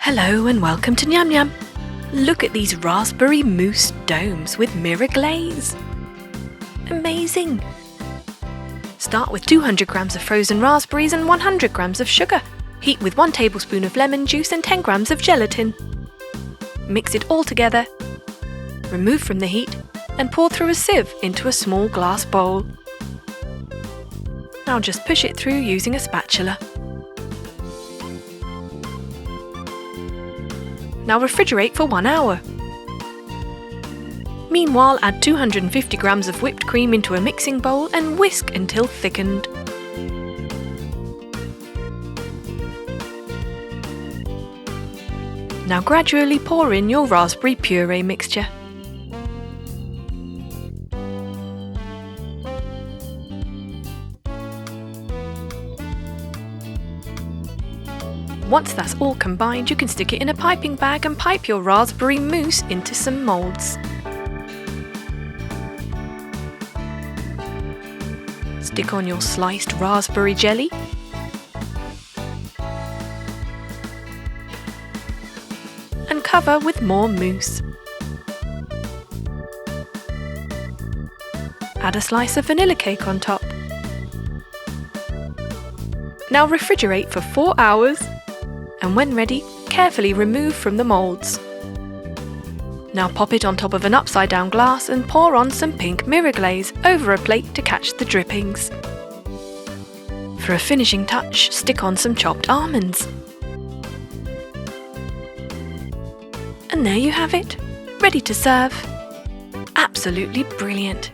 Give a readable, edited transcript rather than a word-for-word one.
Hello and welcome to Nyam Nyam. Look at these Raspberry Mousse Domes with Mirror Glaze. Amazing! Start with 200 grams of frozen raspberries and 100 grams of sugar. Heat with 1 tablespoon of lemon juice and 10 grams of gelatin. Mix it all together. Remove from the heat and pour through a sieve into a small glass bowl. Now just push it through using a spatula. Now refrigerate for 1 hour. Meanwhile, add 250 grams of whipped cream into a mixing bowl and whisk until thickened. Now gradually pour in your raspberry puree mixture. Once that's all combined, you can stick it in a piping bag and pipe your raspberry mousse into some moulds. Stick on your sliced raspberry jelly. And cover with more mousse. Add a slice of vanilla cake on top. Now refrigerate for 4 hours. And when ready, carefully remove from the moulds. Now pop it on top of an upside down glass and pour on some pink mirror glaze over a plate to catch the drippings. For a finishing touch, stick on some chopped almonds. And there you have it, ready to serve. Absolutely brilliant!